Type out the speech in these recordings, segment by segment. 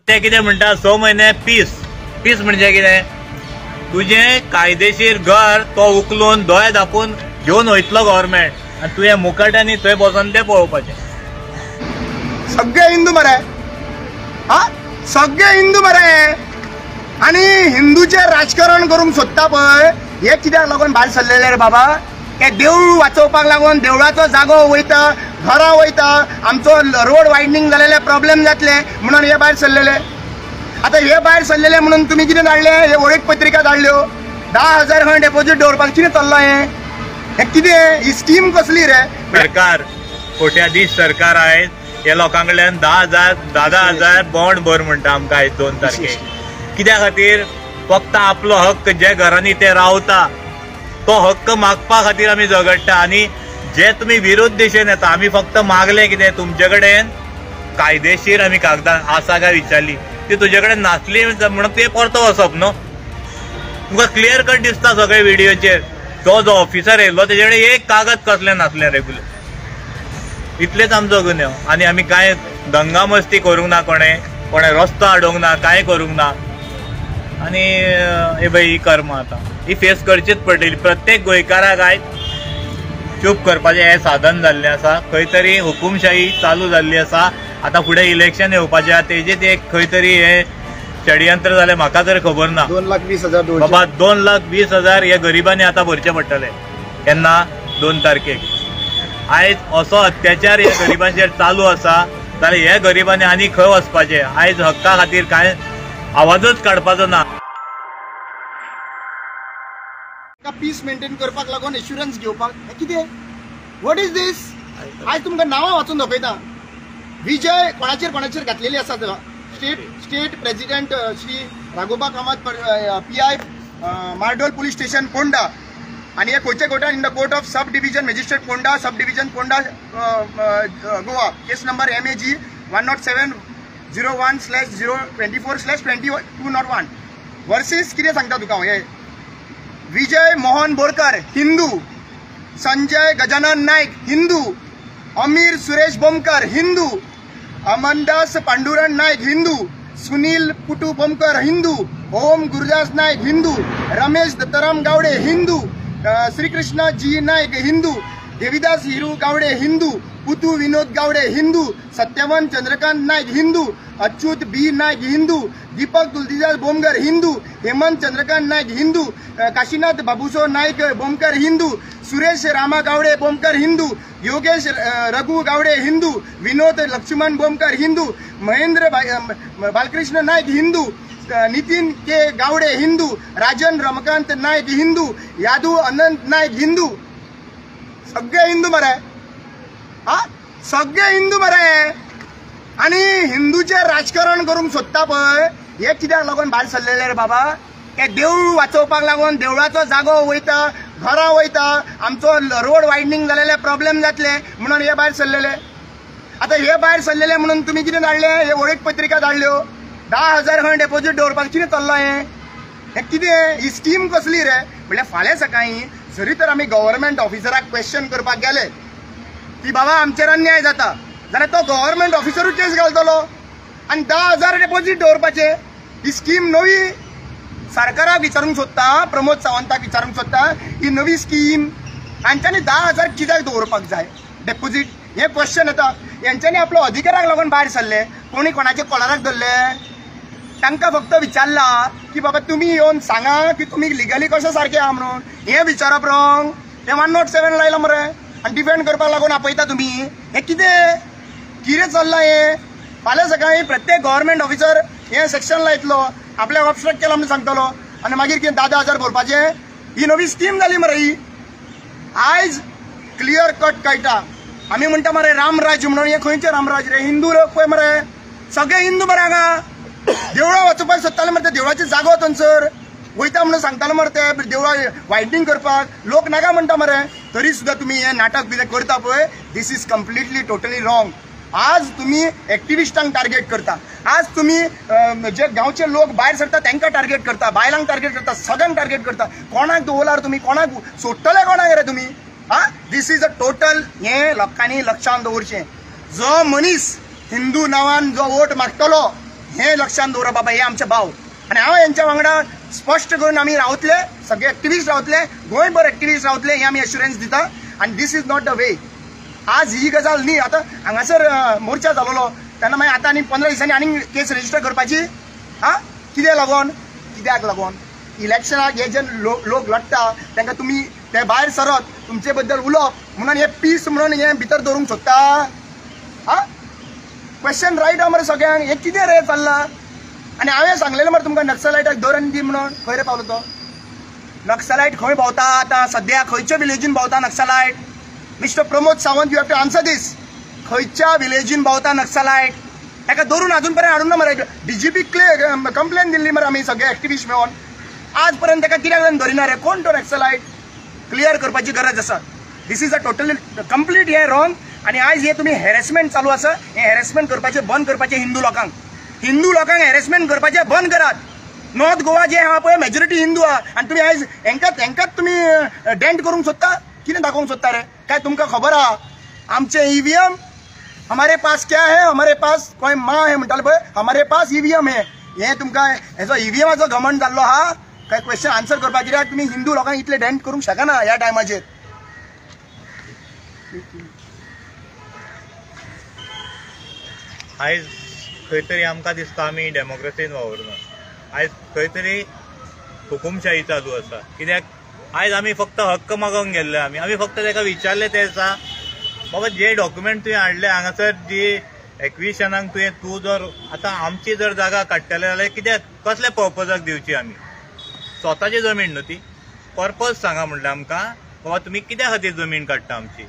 ते कितें म्हणटा 6 म्हयने पीस म्हणजे कितें? तुजें कायदेशीर घर तो उखलून दोळे धापून घेवन वयतलो गव्हर्मेंट आनी तुवें मुकाट्यांनी थंय बसून तें पळोवपाचें. सगळे हिंदू मरे, सगळे हिंदू मरे. आणि हिंदूचे राजकारण करूंक सोदता पळय हे कित्याक लागून भायर सरलेले रे बाबा? हे देवूळ वाचोवपाक लागून देवळाचो जागो वयता, घरां वयता, आमचो रोड वायडनींग जालेले प्रॉब्लेम जातले म्हणून हे भायर सरलेले. आता हे भायर सरलेले म्हणून तुम्ही कितें धाडले? हे वळख पत्रिका धाडल्यो. 10,000 खंय डेपॉझिट दवरपाक कितें चल्ला हे कितें? ही स्कीम कसली रे? सरकार कोट्याधीश सरकार आयज हे लोकां कडल्यान 10,000 बॉन्ड भर म्हणटा आमकां आयज 2 तारखेक. कित्या खातीर? फक्त आपलो हक्क जे घरांनी ते रावता तो हक्क मागपा खातीर आमी झगडटा. आनी जे तुमी विरोध दिशेन येता आमी फक्त मागले कितें? तुमचे कडेन कायदेशीर आमी कागदां आसा काय विचारली, ती तुजे कडेन नासली म्हणून ते परतो वचप न्हू. तुमकां क्लियर कट दिसता सगळे व्हिडिओचेर. जो ऑफिसर येयल्लो तेजे कडेन एक कागद कसलें नासलें रेग्युलर. इतलेच आमचो गुन्यो. आनी आमी कांय दंगा मस्ती करूंक ना, कोणे रस्तो हाडूंक ना, कांय करूंक ना. आनी हे पळय ही कर्म आतां ही फेस करचीच पडटली. प्रत्येक गोंयकाराक आयज चूप करपाचें हें साधन जाल्लें आसा. खंय तरी हुकुमशाही चालू जाल्ली आसा. आतां फुडें इलेक्शन येवपाचें आसा, तेजेच एक खंय तरी हे षडयंत्र जालें म्हाका तर खबर ना. 2,20,000 बाबा 2,20,000 हे गरिबांनी आतां भरचे पडटले. केन्ना? 2 तारखेक. आयज असो अत्याचार ह्या गरिबांचेर चालू आसा जाल्यार हे गरिबांनी आनी खंय वचपाचें? आयज हक्का खातीर कांय आवाजच काडपाचो ना. पीस मेंटेन करपाक लागून एश्युरन्स घेवपाक कितें? What is this? आयज तुमकां नांवां वाचून दाखयता. विजय कोणाचेर घातलेली आसा? State president Shri Raghoba Kamat, PI Mardol police station Ponda. आणि हे खंयचे कोर्टान? In the court of sub division magistrate Ponda, sub division Ponda, Goa. Case number MAG 107/01/024/2201 versus कितें सांगता तुका हे? विजय मोहन बोरकर हिंदू, संजय गजानन नायक हिंदू, अमीर सुरेश बोमकर हिंदू, अमनदास पांडुरंग नायक हिंदू, सुनील पुटू बोमकर हिंदू, ओम गुरुदास नायक हिंदू, रमेश दत्ताराम गावडे हिंदू, श्रीकृष्ण जी नायक हिंदू, देवीदास हिरू गावडे हिंदू, पुतू विनोद गावडे हिंदू, सत्यवन चंद्रकांत नायक हिंदू, अच्युत B नायक हिंदू, दीपक तुलसीदास बोमकर हिंदू, हेमंत चंद्रकांत नायक हिंदू, काशीनाथ बाबूसो नायक बोमकर हिंदू, सुरेश रामा गावडे बोमकर हिंदू, योगेश रघु गावडे हिंदू, विनोद लक्ष्मण बोमकर हिंदू, महेंद्र बालकृष्ण नायक हिंदू, नितीन के गावडे हिंदू, राजन रमकांत नायक हिंदू, यादू अनंत नायक हिंदू. सगळे हिंदू मरे, सगळे हिंदू मरे. आणि हिंदूचे राजकारण करूंक सोदता पळय हे कित्याक लागून भायर सरलेले रे बाबा? हे देवूळ वाचोवपाक लागून देवळाचो जागो वयता, घरां वयता, आमचो रोड वायडनींग जालेले प्रॉब्लेम जातले म्हणून हे भायर सरलेले. आता हे भायर सरलेले म्हणून तुम्ही कितें धाडले? हे वळख पत्रिका धाडल्यो. 10,000 खंय डेपॉझिट दवरपाक कितें चल्ला हे कितें? ही स्कीम कसली रे? म्हणल्यार फाल्यां सकाळीं जरी तर आमी गव्हर्मेंट ऑफिसराक क्वेश्चन करपाक गेले की बाबा आमचेर अन्याय जाता जाल्यार तो गव्हर्मेंट ऑफिसरूच केस घालतलो आनी 10,000 डेपॉझिट दवरपाचे. ही स्कीम नवी सरकाराक विचारूंक सोदता, प्रमोद सावंताक विचारूंक सोदता ही नवी स्कीम. हांच्यांनी 10,000 कित्याक दवरपाक जाय डेपॉझिट? हे क्वेश्चन येता. यांच्यांनी आपलो अधिकाराक लागून भायर सरले, कोणी कोणाचे कॉलराक धरले? तांकां फक्त विचारला की बाबा तुम्ही येवन सांगा की तुम्ही लिगली कशें सारकें आहा म्हणून. हे विचारप रॉंग. हे 107 लायला मरे आनी डिफेंड करपाक लागून आपयता तुम्ही. हे कितें चल्लां हे? फाल्यां सकाळीं प्रत्येक गव्हर्मेंट ऑफिसर हे सेक्शन लायतलो, आपल्याक ऑब्स्ट्रक्ट केला म्हणून सांगतलो आनी मागीर कितें 10,000 भरपाचे? ही नवी स्कीम जाली मरे ही. आयज क्लियर कट कळटा. आमी म्हणटा मरे रामराज्य म्हणून. हे खंयचे रामराज्य रे? हिंदू लोक पळय मरे, सगळे हिंदू मरे. हांगा देवळां वचपाक सोदताले मरे, ते देवळाची जागो थंयसर वयता म्हणून सांगताले मरे. ते देवळां वायडनींग करपाक लोक नाका म्हणटा मरे. तरी सुद्दां तुम्ही हे नाटक बी करता पळय, दिस इज कम्प्लिटली टोटली रॉंग. आज तुम्ही एक्टिविस्टांक टार्गेट करता. आज तुम्ही जे गांवचे लोक भायर सरता तांकां टार्गेट करता, बायलांक टार्गेट करता, सगळ्यांक टार्गेट करता. कोणाक दवरल्यार तुम्ही? कोणाक सोडटले? कोणाक रे तुम्ही? दिस इज अ टोटल. हे लोकांनी लक्षांत दवरचें. जो मनीस हिंदू नांवान जो वोट मागतलो हे लक्षात दवरा बाबा, हे आमचे भाव आणि हांव यांच्या वांगडा स्पष्ट करून आम्ही रावतले, सगळे एक्टिव्हिस्ट रावतले, गोंयभर एक्टिव्हिस्ट रावतले, हे आम्ही एश्युरन्स दिता. आणि दिस इज नॉट द वे. आज ही गजाल न्ही. आता हांगासर मोर्चा जालोलो तेन्ना मागीर आतां आनी 15 दिसांनी आनी केस रजिस्टर करपाची. कित्याक लागून इलेक्शनाक हे जे लोक लढटा तांकां तुमी ते भायर सरत तुमचे बद्दल उलोवप म्हणून हे पीस म्हणून हे भितर दवरूंक सोदता. क्वेश्चन रायट मरे सगळ्यांक, हे कितें रे चल्लां. आनी हांवें सांगलेलें मरे तुमकां नक्सलायटाक दौरान दी म्हणून. खंय रे पावलो तो नक्सलायट? खंय भोंवता आतां सद्या? खंयच्या विलेजीन भोंवता Naxalite? Mister Pramod Sawant, you have to answer this. खंयच्या विलेजीन भोंवता नक्सलायट? ताका धरून अजून पर्यंत हाडून ना मरे. डीजीपी कंप्लेन दिल्ली मरे आमी सगळे एक्टिव्हिस्ट मेळोन. आज पर्यंत ताका कित्याक लागून धरिना रे? कोण तो नक्सलायट? क्लियर करपाची गरज आसा. दिस इज अ टोटली कंप्लीट हे रॉंग. आणि आज हे तुम्ही हॅरेसमेंट चालू आसा, हे हॅरेसमेंट करपाचे बंद करपाचे. हिंदू लोकांक हॅरेसमेंट करपाचे बंद करात. नॉर्थ गोवा जे हा पळय मेजॉरिटी हिंदू हा आणि तुम्ही आज हेंकाच तुम्ही डेंट करूंक सोदता. कितें दाखोवंक सोदता रे? काय तुमकां खबर आहा आमचे ईव्हीएम हमारे पास क्या है, हमारे पास कोई माँ है म्हणटाले पळय, हमारे पास ईव्हीएम है. हे तुमकां हेजो ईव्हीएमाचो घमंड जाल्लो हा. काय क्वेश्चन आन्सर करपाक कित्याक तुम्ही हिंदू लोकांक इतले डेंट करूंक शकना ह्या टायमाचेर. आयज खंय तरी आमकां दिसता आमी डेमोक्रेसीन वावरना. आयज खंय तरी हुकुमशाही चालू आसा. कित्याक आयज आमी फक्त हक्क मागोवंक गेल्ले. आमी फक्त ताका विचारले ते आसा बाबा जे डॉक्युमेंट तुवें हाडले हांगासर जी एक्विशनाक तूं जर आतां आमची जर जागा काडटले जाल्यार कित्याक कसल्या पर्पजाक दिवची? आमी स्वताची जमीन न्हू ती. पर्पज सांगा म्हणलें आमकां बाबा तुमी कित्या खातीर जमीन काडटा आमची.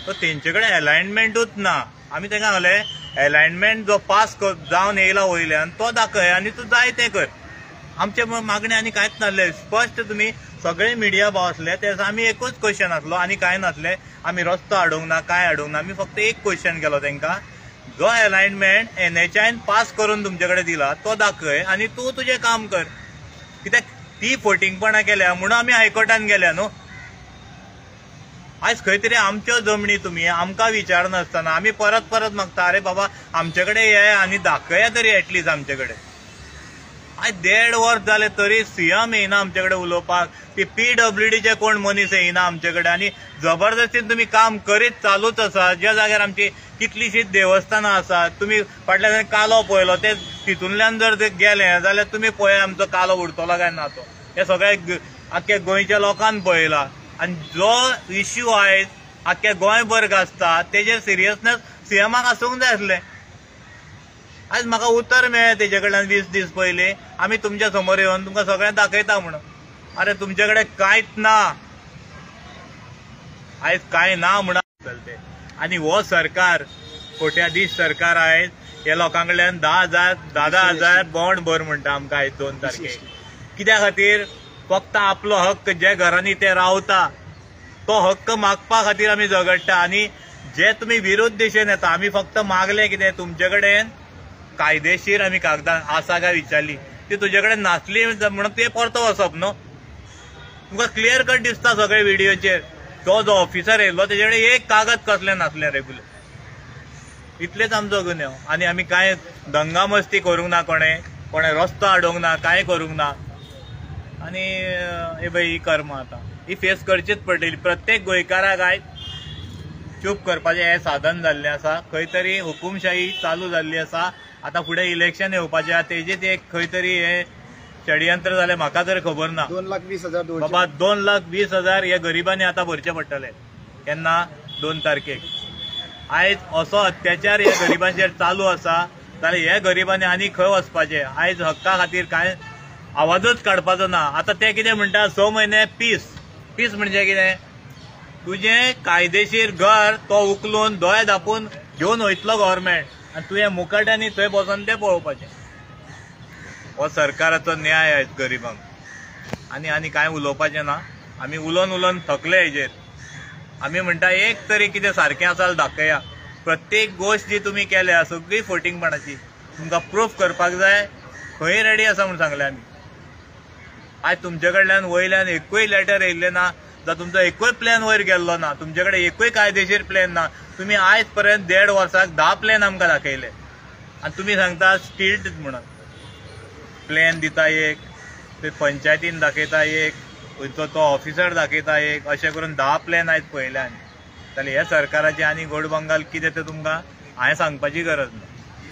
सो तेंचे कडेन अलायनमेंटूच ना. आमी तांकां सांगलें अलायनमेंट जो पास जावन येयला वयल्यान तो दाखय आनी तूं जाय तें कर. आमचे मागणी आनी कांयच नासलें. स्पश्ट तुमी सगळे मिडिया पावसले ते आमी एकूच क्वेश्चन आसलो आनी कांय नासलें. आमी रस्तो हाडूंक ना, काय हाडूंक ना. आमी फक्त एक क्वेश्चन केलो तांकां, जो अलायनमेंट एनएचआयन पास करून तुमचे कडेन दिला तो दाखय आनी तूं तुजें काम कर. कित्याक ती फोटिंगपणां केल्या म्हणून आमी हायकोर्टान गेल्या न्हू. आज खंय तरी आमच्यो जमनी तुमी आमकां विचारनासतना आमी परत मागता अरे बाबा आमचे कडेन ये आनी दाखया तरी एटलीस्ट आमचे कडेन. आज 1.5 वर्स जाले तरी सीएम येयना आमचे कडेन उलोवपाक. ती पीडब्ल्यूडीचे कोण मनीस येयना आमचे कडेन. आनी जबरदस्तीन तुमी काम करीत चालूच आसा. ज्या जाग्यार आमची कितलीशींच देवस्थानां आसात. तुमी फाटल्या दिसांनी कालो पळयलो, ते तितूंतल्यान जर ते गेले जाल्यार तुमी पळय आमचो कालो उरतलो काय ना तो. हे सगळे आख्या गोंयच्या लोकांन पळयला. आनी जो इश्यू आयज आख्या गोंयभर गाजता तेजेर सिरियसनेस सीएमाक आसूंक जाय आसलें. आज म्हाका उतर मेळ्ळें तेजे कडल्यान 20 दीस पयलीं आमी तुमच्या समोर येवन तुमकां सगळें दाखयता म्हणून. अरे तुमचे कडेन कांयच ना. आयज कांय ना म्हणून ते. आनी हो सरकार कोट्याधीश सरकार आयज हे लोकां कडल्यान 10,000 बॉन्ड भर म्हणटा आमकां आयज 2 तारखेक. कित्या खातीर? फक्त आपलो हक्क जे घरांनी ते रावता तो हक्क मागपा खातीर आमी झगडटा. आनी जे तुमी विरोध दिशेन येता आमी फक्त मागले कितें तुमचे कडेन कायदेशीर आमी कागदां आसा काय विचारली. ती तुजे कडेन नासली म्हणून ते परतो वचप न्हू. तुमकां क्लियर कट दिसता सगळे व्हिडिओचेर. तो जो ऑफिसर येयलो तेजे कडेन एक कागद कसलें नासलें रेग्युलर. इतलेच आमचो गुन्यांव. आनी आमी कांय दंगा मस्ती करूंक ना, कोणे रस्तो हाडूंक ना, कांय करूंक ना. आनी हे पळय ही कर्मां आतां ही फेस करचीच पडटली. प्रत्येक गोंयकाराक आयज चूप करपाचें हें साधन जाल्लें आसा. खंय तरी हुकुमशाही चालू जाल्ली आसा. आतां फुडें इलेक्शन येवपाचें आहा तेजेच एक खंय तरी हे षडयंत्र जालें म्हाका तर खबर ना. 2,20,000 बाबा 2,20,000 हे गरिबांनी आतां भरचे पडटले. केन्ना? 2 तारखेक. आयज असो अत्याचार हे गरिबांचेर चालू आसा जाल्यार हे गरिबांनी आनी खंय वचपाचें? आयज हक्का खातीर कांय आवाजूच काडपाचो ना. आतां ते कितें म्हणटा 6 म्हयने पीस म्हणजे कितें? तुजें कायदेशीर घर तो उखलून दोळे धापून घेवन वयतलो गव्हर्मेंट आनी तुवें मुखाट्यांनी थंय बसून तें पळोवपाचें. हो सरकाराचो न्याय आयज गरिबांक. आनी कांय उलोवपाचें ना. आमी उलोवन थकले हेजेर. आमी म्हणटा एक तरी कितें सारकें आसा दाखया. प्रत्येक गोश्ट जी तुमी केल्या सगळी फोटिंगपणाची तुमकां प्रूफ करपाक जाय. खंय रेडी आसा म्हणून सांगलें आमी. आयज तुमचे कडल्यान वयल्यान एकूय लेटर येयल्लें ना जावं तुमचो एकूय प्लॅन वयर गेल्लो ना. तुमचे कडेन एकूय कायदेशीर प्लॅन ना. तुमी आयज पर्यंत 1.5 वर्साक 10 प्लॅन आमकां दाखयले. आणि तुम्ही सांगता स्टील म्हणून प्लॅन दिता एक, ते पंचायतीन दाखयता एक, तो ऑफिसर दाखयता एक, अशें करून 10 प्लॅन आहेत पयल्यान. जाल्यार ह्या सरकाराची आनी गोड बंगाल कितें तें तुमकां हांवें सांगपाची गरज ना.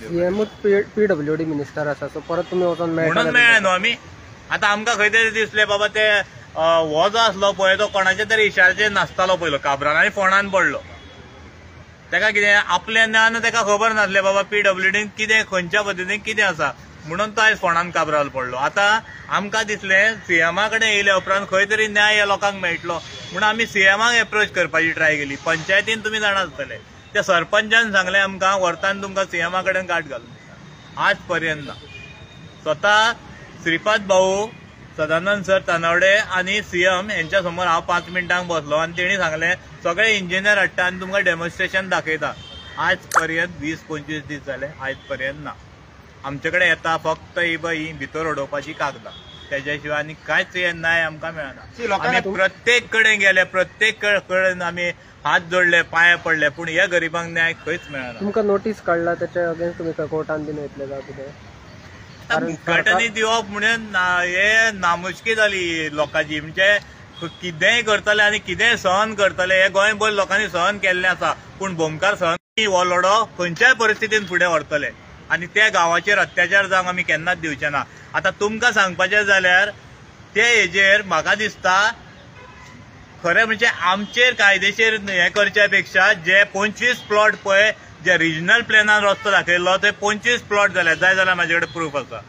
सीएमूच PWD मिनिस्टर आसा, सो परत तुम्ही वचून म्हणून मेळ्ळा न्हू आमी. आतां आमकां खंय तरी दिसलें बाबा ते हो जो आसलो पळय तो कोणाच्या तरी इशाराचेर नासतालो पयलो, काबरान आनी फोंडान पडलो. तेका कितें आपलें ज्ञान तेका खबर नासलें बाबा PWD कितें खंयच्या पद्दतीन कितें आसा म्हणून तो आयज फोंडान काबराल पडलो. आतां आमकां दिसलें सीएमा कडेन येयले उपरांत खंय तरी न्याय ह्या लोकांक मेळटलो म्हणून आमी सीएमाक एप्रोच करपाची ट्राय केली. पंचायतीन तुमी जाणा आसतले त्या सरपंचान सांगलें आमकां वर्तान तुमकां सीएमा कडेन गाठ घालून. आज पर्यंत ना. स्वता श्रीपाद भाऊ, सदानंद सर तानावडे आणि सीएम यांच्या समोर हांव 5 मिनटांक बसलो आणि तेणी सांगलें सगळे इंजिनियर हाडटा आनी तुमकां डेमॉन्स्ट्रेशन दाखयता. आज पर्यंत 20-25 दीस जाले, आज पर्यंत ना. आमचे कडेन येता फक्त ही भितर उडोवपाची कागदां, त्याच्या शिवाय आनी कांयच न्याय आमकां मेळना. आमी प्रत्येक कडेन गेले, प्रत्येक कडेन आमी हात जोडले, पांय पडले, पूण ह्या गरिबांक न्याय खंयच मेळना. तुमकां नोटीस काडला त्याच्या अगेन्स्ट तुम्ही कोर्टान बीन वयतले काय कितें? मुखाटणी दिवप म्हणून हे नामुष्की जाली लोकांची. म्हणजे कितेंय करतले आनी कितेंय सहन करतले हे गोंयभर लोकांनी सहन केल्लें आसा, पूण भोमकार सहन हो लढो खंयच्याय परिस्थितीन फुडें व्हरतले आनी त्या गांवाचेर अत्याचार जावंक आमी केन्नाच दिवचे ना. आतां तुमकां सांगपाचें जाल्यार ते हेजेर म्हाका दिसता खरें म्हणजे आमचेर कायदेशीर हें करच्या पेक्षा जे 25 प्लॉट पळय जे रिजनल प्लॅनान रस्तो दाखयल्लो ते 25 प्लॉट जाले. जाय जाल्यार म्हाजे कडेन प्रूफ आसा.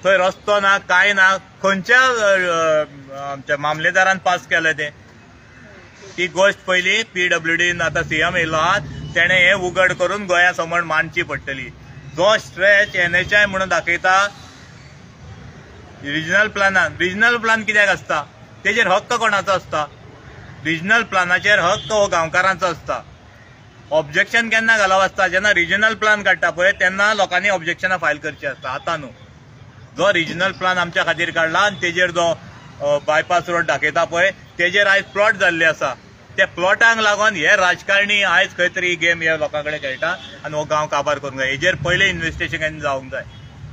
थंय रस्तो ना, काय ना, खंयच्या आमच्या मामलेदारान पास केलें तें. ती गोष्ट पयली PWD आतां सीएम येयलो आहा तेणें हें उघड करून गोंया समोर मांडची पडटली. जो स्ट्रेच NHI म्हणून दाखयता रिजनल प्लान कित्याक आसता? तेजेर हक्क कोणाचो आसता? रिजनल प्लानाचेर हक्क हो गांवकारांचो आसता. ऑब्जेक्शन केन्ना घालप आसता? जेन्ना रिजनल प्लान काडटा पळय तेन्ना लोकांनी ऑब्जेक्शनां फायल करची आसता. आतां न्हू. जो रिजनल प्लान आमच्या खातीर काडला आनी तेजेर जो बायपास रोड दाखयता पळय तेजेर आयज प्लॉट जाल्ले आसा. त्या प्लॉटांक लागून हे राजकारणी आयज खंय तरी गेम ह्या लोकां कडेन खेळटा आनी हो गांव काबार करूंक जाय. हेजेर पयलें इन्व्हेस्टिगेशन जावंक जाय,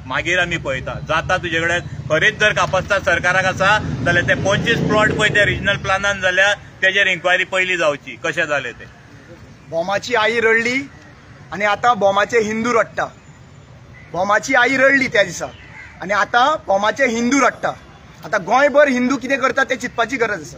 मागीर आमी पळयता. जाता तुजे कडेन खरीच जर कापास्ताद सरकाराक आसा जाल्यार ते 25 प्लॉट पळय ते रिजनल प्लानान जाल्यार तेजेर इन्क्वायरी पयली जावची कशें जालें तें. बॉमाची आई रडली आणि आता बॉमाचे हिंदू रडटा. बॉमाची आई रडली त्या दिसा आणि आता बॉमाचे हिंदू रडटा. आता गोंयभर हिंदू कितें करता ते चिंतपाची गरज आसा.